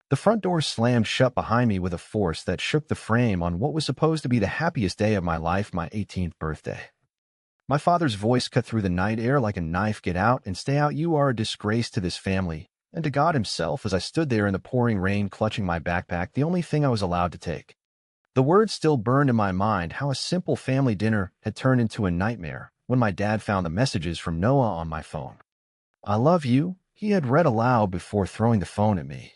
The front door slammed shut behind me with a force that shook the frame on what was supposed to be the happiest day of my life, my 18th birthday. My father's voice cut through the night air like a knife. "Get out and stay out. You are a disgrace to this family and to God himself." As I stood there in the pouring rain, clutching my backpack, the only thing I was allowed to take. The words still burned in my mind, how a simple family dinner had turned into a nightmare when my dad found the messages from Noah on my phone. "I love you," he had read aloud before throwing the phone at me.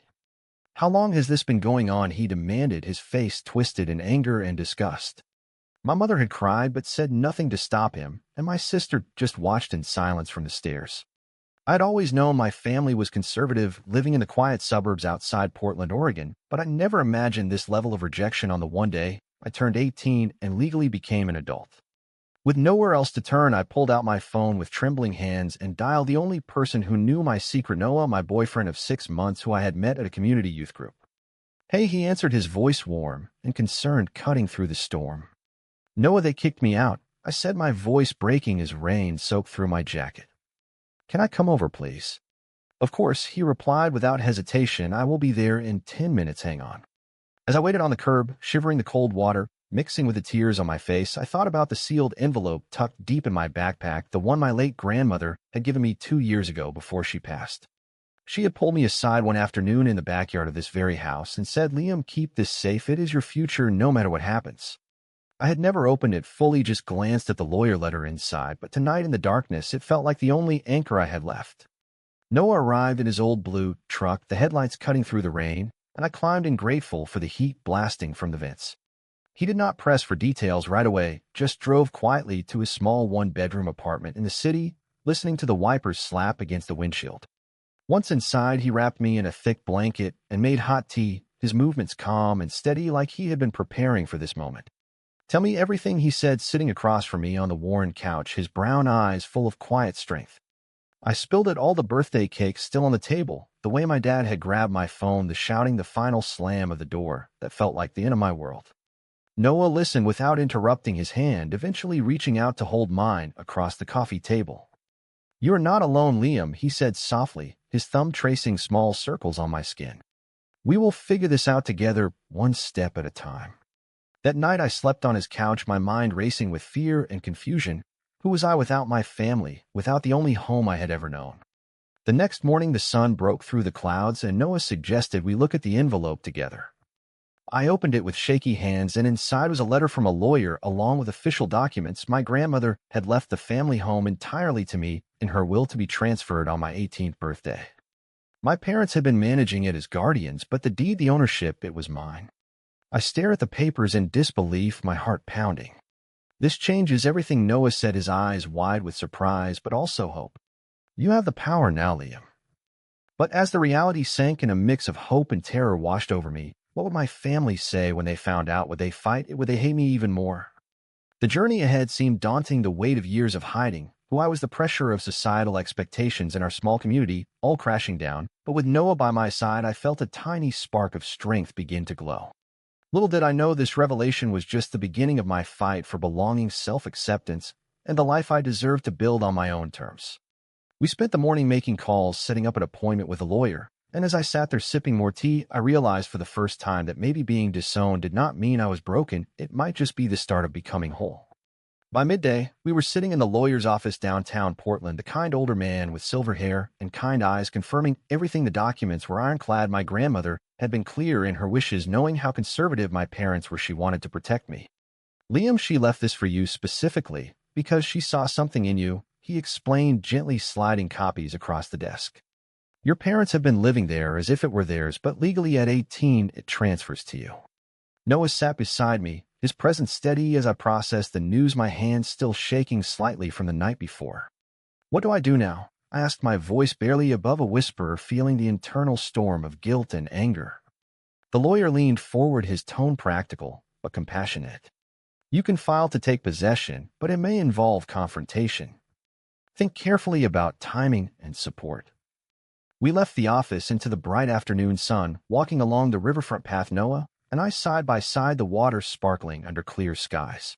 "How long has this been going on?" he demanded, his face twisted in anger and disgust. My mother had cried but said nothing to stop him, and my sister just watched in silence from the stairs. I had always known my family was conservative, living in the quiet suburbs outside Portland, Oregon, but I never imagined this level of rejection on the one day I turned 18 and legally became an adult. With nowhere else to turn, I pulled out my phone with trembling hands and dialed the only person who knew my secret, Noah, my boyfriend of 6 months who I had met at a community youth group. "Hey," he answered, his voice warm and concerned, cutting through the storm. "Noah, they kicked me out," I said, my voice breaking as rain soaked through my jacket. "Can I come over, please?" "Of course," he replied without hesitation. "I will be there in 10 minutes. Hang on." As I waited on the curb, shivering, the cold water mixing with the tears on my face, I thought about the sealed envelope tucked deep in my backpack, the one my late grandmother had given me 2 years ago before she passed. She had pulled me aside one afternoon in the backyard of this very house and said, "Liam, keep this safe. It is your future no matter what happens." I had never opened it fully, just glanced at the lawyer letter inside, but tonight in the darkness it felt like the only anchor I had left. Noah arrived in his old blue truck, the headlights cutting through the rain, and I climbed in, grateful for the heat blasting from the vents. He did not press for details right away, just drove quietly to his small one-bedroom apartment in the city, listening to the wipers slap against the windshield. Once inside, he wrapped me in a thick blanket and made hot tea, his movements calm and steady, like he had been preparing for this moment. "Tell me everything," he said, sitting across from me on the worn couch, his brown eyes full of quiet strength. I spilled it all, the birthday cake still on the table, the way my dad had grabbed my phone, the shouting, the final slam of the door that felt like the end of my world. Noah listened without interrupting, his hand eventually reaching out to hold mine across the coffee table. "You are not alone, Liam," he said softly, his thumb tracing small circles on my skin. "We will figure this out together, one step at a time." That night I slept on his couch, my mind racing with fear and confusion. Who was I without my family, without the only home I had ever known? The next morning the sun broke through the clouds and Noah suggested we look at the envelope together. I opened it with shaky hands, and inside was a letter from a lawyer along with official documents. My grandmother had left the family home entirely to me in her will to be transferred on my 18th birthday. My parents had been managing it as guardians, but the deed, the ownership, it was mine. I stared at the papers in disbelief, my heart pounding. "This changes everything," Noah said, his eyes wide with surprise but also hope. "You have the power now, Liam." But as the reality sank and a mix of hope and terror washed over me, what would my family say when they found out? Would they fight? Would they hate me even more? The journey ahead seemed daunting, the weight of years of hiding, who I was, the pressure of societal expectations in our small community, all crashing down. But with Noah by my side, I felt a tiny spark of strength begin to glow. Little did I know this revelation was just the beginning of my fight for belonging, self-acceptance, and the life I deserved to build on my own terms. We spent the morning making calls, setting up an appointment with a lawyer, and as I sat there sipping more tea, I realized for the first time that maybe being disowned did not mean I was broken. It might just be the start of becoming whole. By midday, we were sitting in the lawyer's office downtown Portland, the kind older man with silver hair and kind eyes confirming everything. The documents were ironclad. My grandmother had been clear in her wishes, knowing how conservative my parents were. She wanted to protect me. "Liam, she left this for you specifically because she saw something in you," he explained, gently sliding copies across the desk. "Your parents have been living there as if it were theirs, but legally at 18 it transfers to you." Noah sat beside me, his presence steady as I processed the news, my hands still shaking slightly from the night before. "What do I do now?" I asked, my voice barely above a whisper, feeling the internal storm of guilt and anger. The lawyer leaned forward, his tone practical but compassionate. "You can file to take possession, but it may involve confrontation. Think carefully about timing and support." We left the office into the bright afternoon sun, walking along the riverfront path, Noah and I side by side, the water sparkling under clear skies.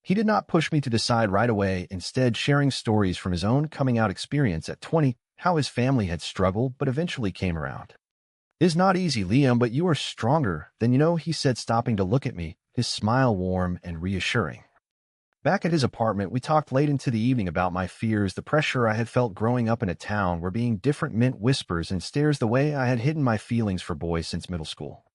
He did not push me to decide right away, instead sharing stories from his own coming-out experience at 20, how his family had struggled but eventually came around. "It's not easy, Liam, but you are stronger than you know," he said, stopping to look at me, his smile warm and reassuring. Back at his apartment, we talked late into the evening about my fears, the pressure I had felt growing up in a town where being different meant whispers and stares, the way I had hidden my feelings for boys since middle school.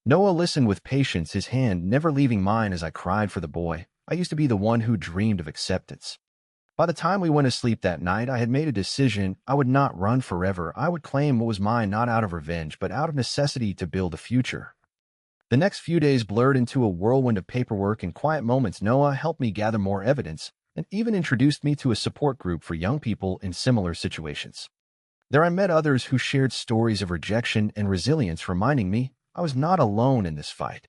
Noah listened with patience, his hand never leaving mine as I cried for the boy I used to be, the one who dreamed of acceptance. By the time we went to sleep that night, I had made a decision. I would not run forever. I would claim what was mine, not out of revenge, but out of necessity to build a future. The next few days blurred into a whirlwind of paperwork and quiet moments. Noah helped me gather more evidence and even introduced me to a support group for young people in similar situations. There I met others who shared stories of rejection and resilience, reminding me I was not alone in this fight.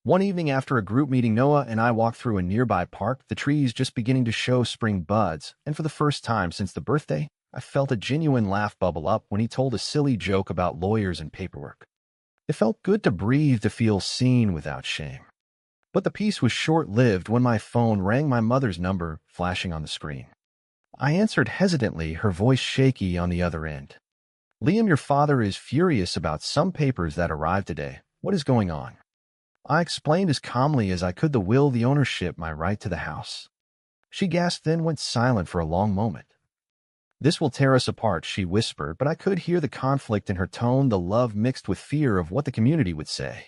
One evening after a group meeting, Noah and I walked through a nearby park, the trees just beginning to show spring buds, and for the first time since the birthday, I felt a genuine laugh bubble up when he told a silly joke about lawyers and paperwork. It felt good to breathe, to feel seen without shame. But the peace was short-lived when my phone rang, my mother's number flashing on the screen. I answered hesitantly, her voice shaky on the other end. "Liam, your father is furious about some papers that arrived today. What is going on?" I explained as calmly as I could, the will, the ownership, my right to the house. She gasped, then went silent for a long moment. "This will tear us apart," she whispered, but I could hear the conflict in her tone, the love mixed with fear of what the community would say.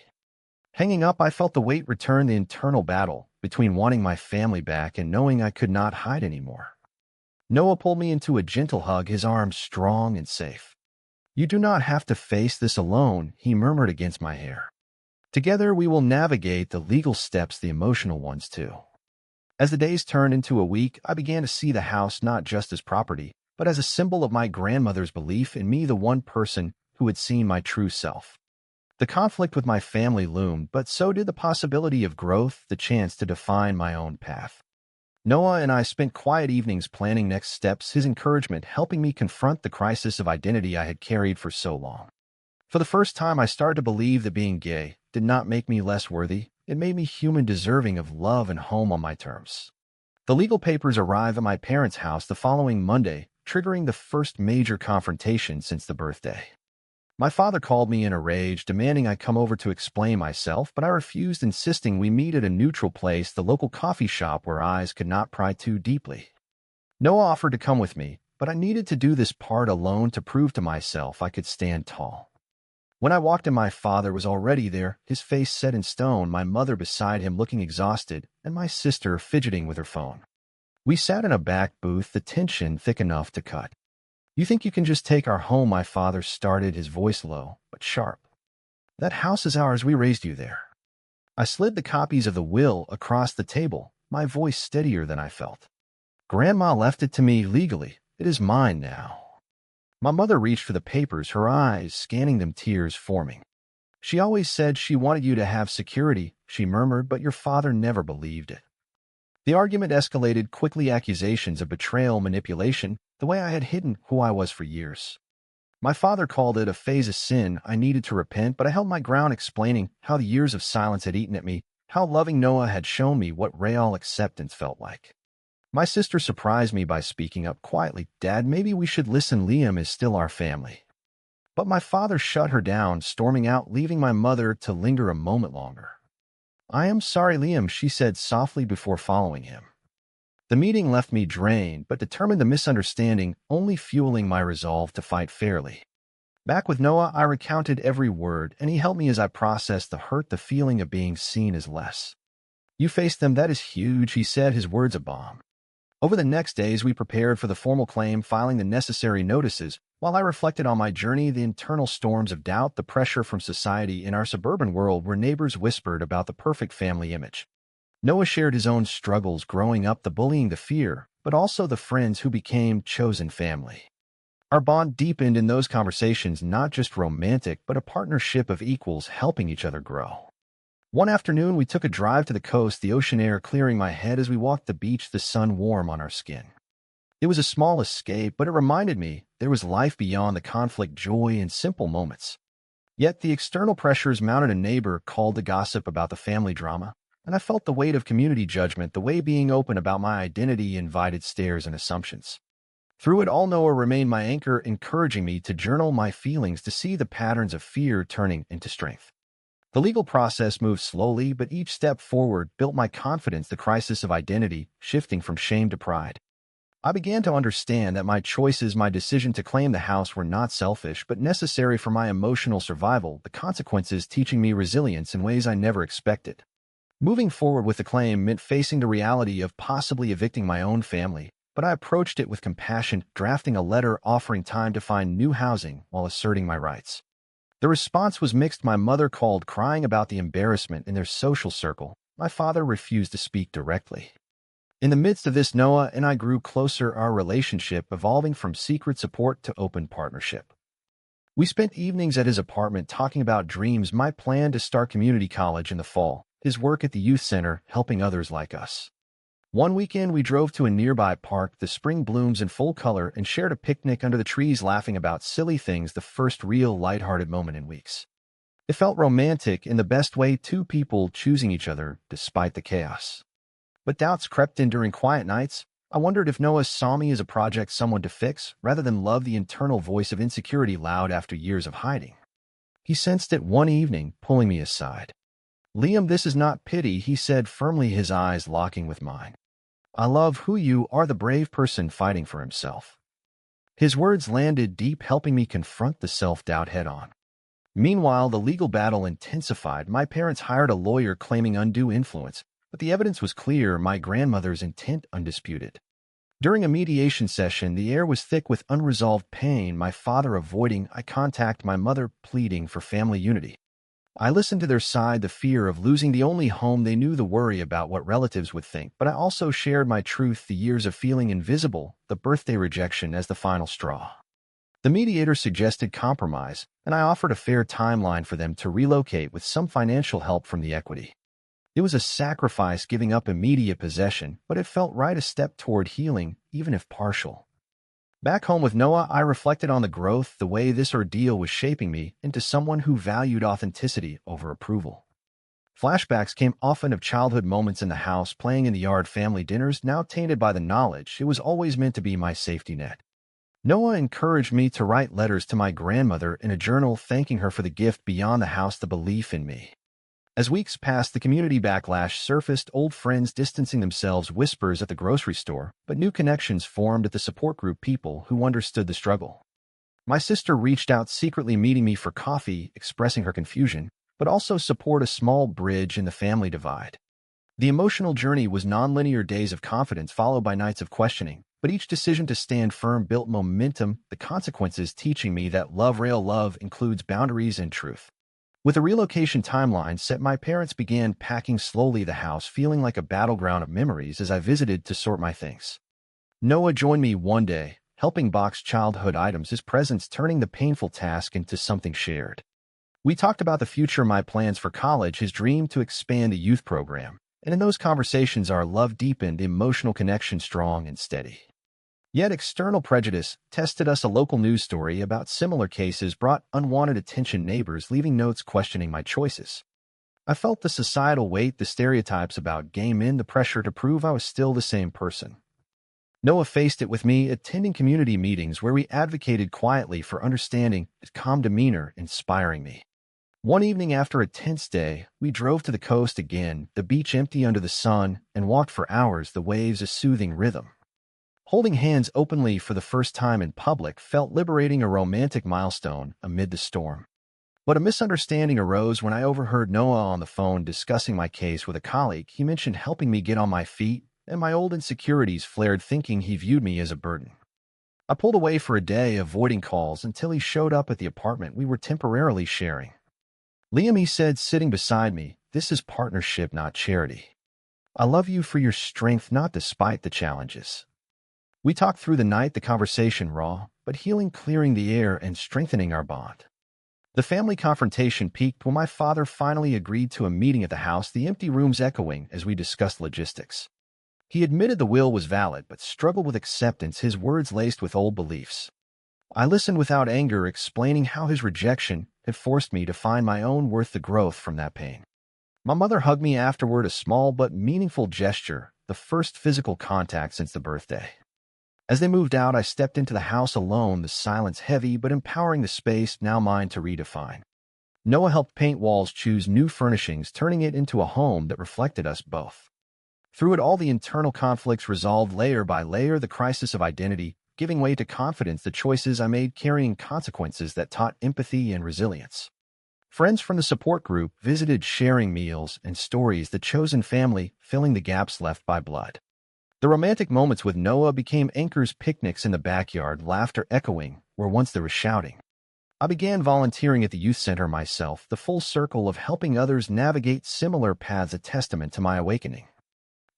Hanging up, I felt the weight return, the internal battle between wanting my family back and knowing I could not hide anymore. Noah pulled me into a gentle hug, his arms strong and safe. "You do not have to face this alone," he murmured against my hair. "Together we will navigate the legal steps, the emotional ones too." As the days turned into a week, I began to see the house not just as property, but as a symbol of my grandmother's belief in me, the one person who had seen my true self. The conflict with my family loomed, but so did the possibility of growth, the chance to define my own path. Noah and I spent quiet evenings planning next steps, his encouragement helping me confront the crisis of identity I had carried for so long. For the first time, I started to believe that being gay did not make me less worthy. It made me human, deserving of love and home on my terms. The legal papers arrived at my parents' house the following Monday, triggering the first major confrontation since the birthday. My father called me in a rage, demanding I come over to explain myself, but I refused, insisting we meet at a neutral place, the local coffee shop where eyes could not pry too deeply. Noah offered to come with me, but I needed to do this part alone to prove to myself I could stand tall. When I walked in, my father was already there, his face set in stone, my mother beside him looking exhausted, and my sister fidgeting with her phone. We sat in a back booth, the tension thick enough to cut. "You think you can just take our home?" my father started, his voice low but sharp. "That house is ours. We raised you there." I slid the copies of the will across the table, my voice steadier than I felt. "Grandma left it to me legally. It is mine now." My mother reached for the papers, her eyes scanning them, tears forming. "She always said she wanted you to have security," she murmured, "but your father never believed it." The argument escalated quickly, accusations of betrayal, manipulation, the way I had hidden who I was for years. My father called it a phase of sin. I needed to repent, but I held my ground, explaining how the years of silence had eaten at me, how loving Noah had shown me what real acceptance felt like. My sister surprised me by speaking up quietly. "Dad, maybe we should listen. Liam is still our family." But my father shut her down, storming out, leaving my mother to linger a moment longer. "I am sorry, Liam," she said softly before following him. The meeting left me drained, but determined, the misunderstanding only fueling my resolve to fight fairly. Back with Noah, I recounted every word, and he helped me as I processed the hurt, the feeling of being seen as less. "You faced them. That is huge," he said, his words a bomb. Over the next days, we prepared for the formal claim, filing the necessary notices, while I reflected on my journey, the internal storms of doubt, the pressure from society in our suburban world where neighbors whispered about the perfect family image. Noah shared his own struggles growing up, the bullying, the fear, but also the friends who became chosen family. Our bond deepened in those conversations, not just romantic, but a partnership of equals helping each other grow. One afternoon, we took a drive to the coast, the ocean air clearing my head as we walked the beach, the sun warm on our skin. It was a small escape, but it reminded me there was life beyond the conflict, joy in simple moments. Yet the external pressures mounted. A neighbor called to gossip about the family drama, and I felt the weight of community judgment, the way being open about my identity invited stares and assumptions. Through it all, Noah remained my anchor, encouraging me to journal my feelings to see the patterns of fear turning into strength. The legal process moved slowly, but each step forward built my confidence, the crisis of identity shifting from shame to pride. I began to understand that my choices, my decision to claim the house, were not selfish but necessary for my emotional survival, the consequences teaching me resilience in ways I never expected. Moving forward with the claim meant facing the reality of possibly evicting my own family, but I approached it with compassion, drafting a letter offering time to find new housing while asserting my rights. The response was mixed. My mother called, crying about the embarrassment in their social circle. My father refused to speak directly. In the midst of this, Noah and I grew closer, our relationship evolving from secret support to open partnership. We spent evenings at his apartment talking about dreams, my plan to start community college in the fall, his work at the youth center helping others like us. One weekend we drove to a nearby park, the spring blooms in full color, and shared a picnic under the trees, laughing about silly things, the first real lighthearted moment in weeks. It felt romantic in the best way, two people choosing each other despite the chaos. But doubts crept in during quiet nights. I wondered if Noah saw me as a project, someone to fix, rather than love, the internal voice of insecurity loud after years of hiding. He sensed it one evening, pulling me aside. "Liam, this is not pity," he said firmly, his eyes locking with mine. "I love who you are, the brave person fighting for himself." His words landed deep, helping me confront the self-doubt head-on. Meanwhile, the legal battle intensified. My parents hired a lawyer claiming undue influence, but the evidence was clear, my grandmother's intent undisputed. During a mediation session, the air was thick with unresolved pain, my father avoiding eye contact, my mother pleading for family unity. I listened to their side, the fear of losing the only home they knew, the worry about what relatives would think, but I also shared my truth, the years of feeling invisible, the birthday rejection as the final straw. The mediator suggested compromise, and I offered a fair timeline for them to relocate with some financial help from the equity. It was a sacrifice, giving up immediate possession, but it felt right, a step toward healing, even if partial. Back home with Noah, I reflected on the growth, the way this ordeal was shaping me into someone who valued authenticity over approval. Flashbacks came often of childhood moments in the house, playing in the yard, family dinners, now tainted by the knowledge it was always meant to be my safety net. Noah encouraged me to write letters to my grandmother in a journal, thanking her for the gift beyond the house, the belief in me. As weeks passed, the community backlash surfaced, old friends distancing themselves, whispers at the grocery store, but new connections formed at the support group, people who understood the struggle. My sister reached out, secretly meeting me for coffee, expressing her confusion, but also support, a small bridge in the family divide. The emotional journey was nonlinear, days of confidence followed by nights of questioning, but each decision to stand firm built momentum, the consequences teaching me that real love includes boundaries and truth. With a relocation timeline set, my parents began packing slowly, the house feeling like a battleground of memories as I visited to sort my things. Noah joined me one day, helping box childhood items, his presence turning the painful task into something shared. We talked about the future, my plans for college, his dream to expand the youth program, and in those conversations our love deepened, emotional connection strong and steady. Yet external prejudice tested us. A local news story about similar cases brought unwanted attention, neighbors leaving notes questioning my choices. I felt the societal weight, the stereotypes about gay men, the pressure to prove I was still the same person. Noah faced it with me, attending community meetings where we advocated quietly for understanding, his calm demeanor inspiring me. One evening after a tense day, we drove to the coast again, the beach empty under the sun, and walked for hours, the waves a soothing rhythm. Holding hands openly for the first time in public felt liberating, a romantic milestone amid the storm. But a misunderstanding arose when I overheard Noah on the phone discussing my case with a colleague. He mentioned helping me get on my feet, and my old insecurities flared, thinking he viewed me as a burden. I pulled away for a day, avoiding calls until he showed up at the apartment we were temporarily sharing. "Liam," he said, sitting beside me, "this is partnership, not charity. I love you for your strength, not despite the challenges." We talked through the night, the conversation raw, but healing, clearing the air and strengthening our bond. The family confrontation peaked when my father finally agreed to a meeting at the house, the empty rooms echoing as we discussed logistics. He admitted the will was valid, but struggled with acceptance, his words laced with old beliefs. I listened without anger, explaining how his rejection had forced me to find my own worth, the growth from that pain. My mother hugged me afterward, a small but meaningful gesture, the first physical contact since the birthday. As they moved out, I stepped into the house alone, the silence heavy but empowering, the space now mine to redefine. Noah helped paint walls, choose new furnishings, turning it into a home that reflected us both. Through it all, the internal conflicts resolved layer by layer, the crisis of identity giving way to confidence, the choices I made carrying consequences that taught empathy and resilience. Friends from the support group visited, sharing meals and stories, the chosen family filling the gaps left by blood. The romantic moments with Noah became anchors, picnics in the backyard, laughter echoing where once there was shouting. I began volunteering at the youth center myself, the full circle of helping others navigate similar paths, a testament to my awakening.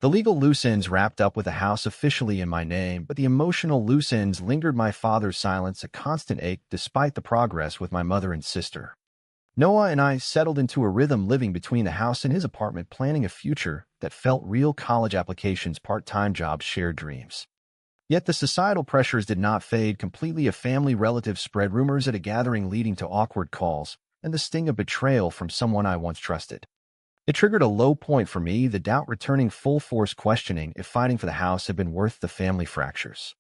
The legal loose ends wrapped up with the house officially in my name, but the emotional loose ends lingered, my father's silence a constant ache despite the progress with my mother and sister. Noah and I settled into a rhythm, living between the house and his apartment, planning a future that felt real, college applications, part-time jobs, shared dreams. Yet the societal pressures did not fade completely. A family relative spread rumors at a gathering, leading to awkward calls and the sting of betrayal from someone I once trusted. It triggered a low point for me, the doubt returning full force, questioning if fighting for the house had been worth the family fractures.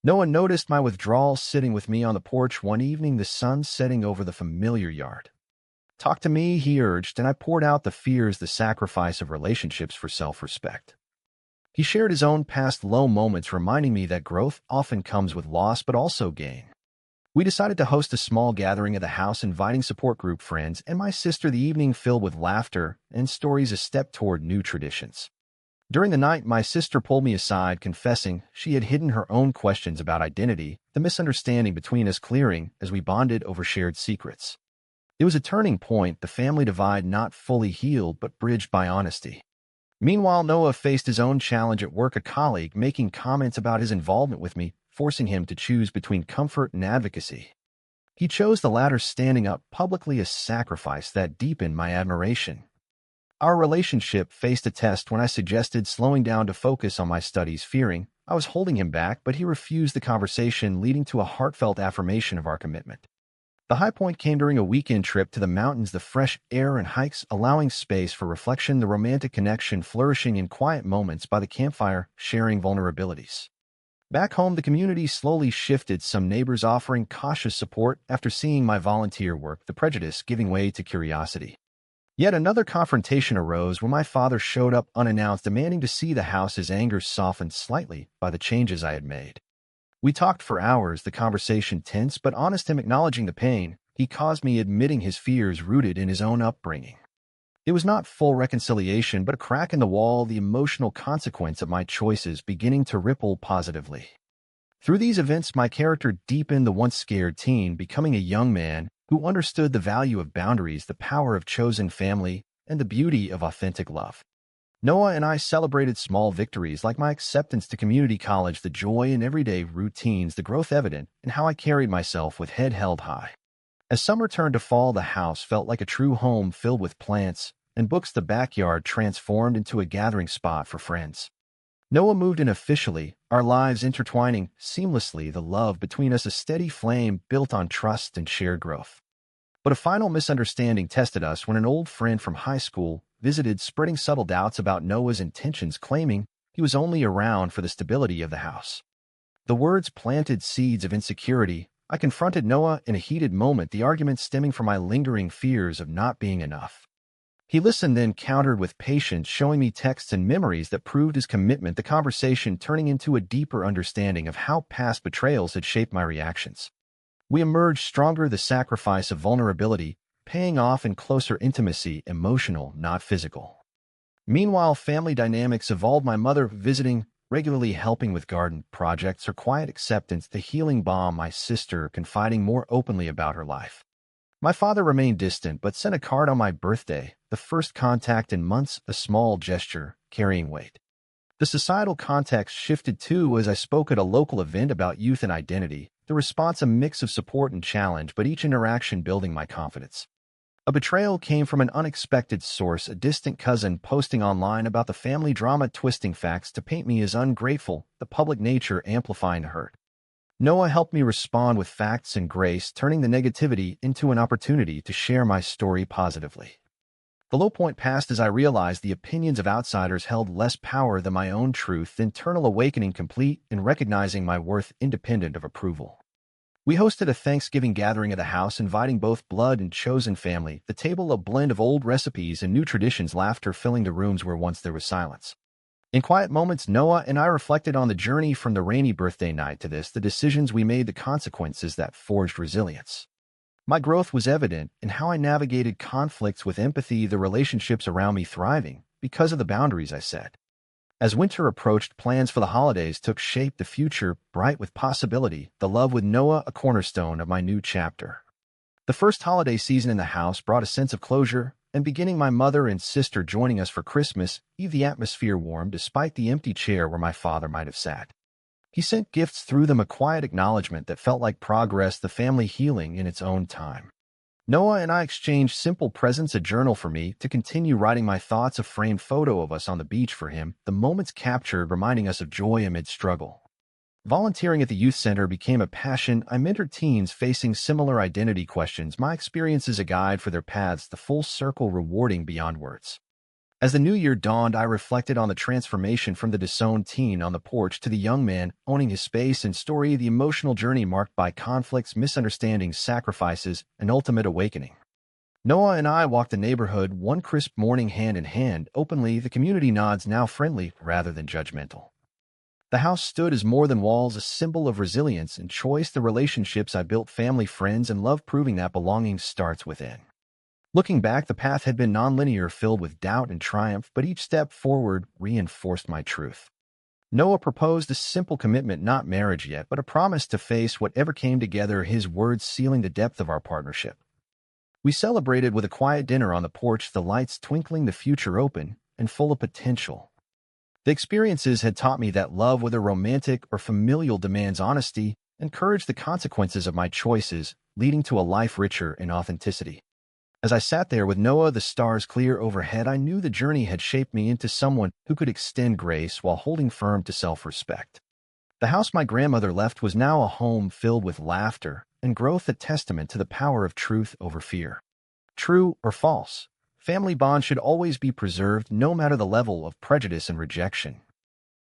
Noah noticed my withdrawal, sitting with me on the porch one evening, the sun setting over the familiar yard. "Talk to me," he urged, and I poured out the fears, the sacrifice of relationships for self-respect. He shared his own past low moments, reminding me that growth often comes with loss but also gain. We decided to host a small gathering at the house, inviting support group friends and my sister, the evening filled with laughter and stories, a step toward new traditions. During the night, my sister pulled me aside, confessing she had hidden her own questions about identity, the misunderstanding between us clearing as we bonded over shared secrets. It was a turning point, the family divide not fully healed but bridged by honesty. Meanwhile, Noah faced his own challenge at work, a colleague making comments about his involvement with me, forcing him to choose between comfort and advocacy. He chose the latter, standing up publicly, a sacrifice that deepened my admiration. Our relationship faced a test when I suggested slowing down to focus on my studies, fearing I was holding him back, but he refused the conversation, leading to a heartfelt affirmation of our commitment. The high point came during a weekend trip to the mountains, the fresh air and hikes allowing space for reflection, the romantic connection flourishing in quiet moments by the campfire, sharing vulnerabilities. Back home, the community slowly shifted, some neighbors offering cautious support after seeing my volunteer work, the prejudice giving way to curiosity. Yet another confrontation arose when my father showed up unannounced, demanding to see the house. His anger softened slightly by the changes I had made. We talked for hours, the conversation tense but honest, him acknowledging the pain he caused me, admitting his fears rooted in his own upbringing. It was not full reconciliation, but a crack in the wall, the emotional consequence of my choices beginning to ripple positively. Through these events, my character deepened, the once scared teen becoming a young man who understood the value of boundaries, the power of chosen family, and the beauty of authentic love. Noah and I celebrated small victories like my acceptance to community college, the joy in everyday routines, the growth evident in how I carried myself with head held high. As summer turned to fall, the house felt like a true home, filled with plants and books, the backyard transformed into a gathering spot for friends. Noah moved in officially, our lives intertwining seamlessly, the love between us a steady flame built on trust and shared growth. But a final misunderstanding tested us when an old friend from high school visited, spreading subtle doubts about Noah's intentions, claiming he was only around for the stability of the house. The words planted seeds of insecurity. I confronted Noah in a heated moment, the argument stemming from my lingering fears of not being enough. He listened, then countered with patience, showing me texts and memories that proved his commitment, the conversation turning into a deeper understanding of how past betrayals had shaped my reactions. We emerged stronger, the sacrifice of vulnerability paying off in closer intimacy, emotional, not physical. Meanwhile, family dynamics evolved, my mother visiting regularly, helping with garden projects, her quiet acceptance, the healing balm, my sister confiding more openly about her life. My father remained distant but sent a card on my birthday, the first contact in months, a small gesture carrying weight. The societal context shifted too as I spoke at a local event about youth and identity, the response a mix of support and challenge, but each interaction building my confidence. A betrayal came from an unexpected source, a distant cousin posting online about the family drama, twisting facts to paint me as ungrateful, the public nature amplifying the hurt. Noah helped me respond with facts and grace, turning the negativity into an opportunity to share my story positively. The low point passed as I realized the opinions of outsiders held less power than my own truth, the internal awakening complete in recognizing my worth independent of approval. We hosted a Thanksgiving gathering at the house, inviting both blood and chosen family, the table a blend of old recipes and new traditions, laughter filling the rooms where once there was silence. In quiet moments, Noah and I reflected on the journey from the rainy birthday night to this, the decisions we made, the consequences that forged resilience. My growth was evident in how I navigated conflicts with empathy, the relationships around me thriving because of the boundaries I set. As winter approached, plans for the holidays took shape, the future bright with possibility, the love with Noah a cornerstone of my new chapter. The first holiday season in the house brought a sense of closure, and beginning my mother and sister joining us for Christmas Eve, the atmosphere warmed despite the empty chair where my father might have sat. He sent gifts through them, a quiet acknowledgement that felt like progress, the family healing in its own time. Noah and I exchanged simple presents, a journal for me to continue writing my thoughts, a framed photo of us on the beach for him, the moments captured reminding us of joy amid struggle. Volunteering at the youth center became a passion. I mentored teens facing similar identity questions, my experiences a guide for their paths, the full circle rewarding beyond words. As the new year dawned, I reflected on the transformation from the disowned teen on the porch to the young man owning his space and story, the emotional journey marked by conflicts, misunderstandings, sacrifices, and ultimate awakening. Noah and I walked the neighborhood one crisp morning hand in hand, openly, the community nods now friendly rather than judgmental. The house stood as more than walls, a symbol of resilience and choice, the relationships I built, family, friends, and love proving that belonging starts within. Looking back, the path had been nonlinear, filled with doubt and triumph, but each step forward reinforced my truth. Noah proposed a simple commitment, not marriage yet, but a promise to face whatever came together, his words sealing the depth of our partnership. We celebrated with a quiet dinner on the porch, the lights twinkling, the future open and full of potential. The experiences had taught me that love, whether romantic or familial, demands honesty and courage, the consequences of my choices leading to a life richer in authenticity. As I sat there with Noah, the stars clear overhead, I knew the journey had shaped me into someone who could extend grace while holding firm to self-respect. The house my grandmother left was now a home filled with laughter and growth, a testament to the power of truth over fear. True or false, family bonds should always be preserved, no matter the level of prejudice and rejection.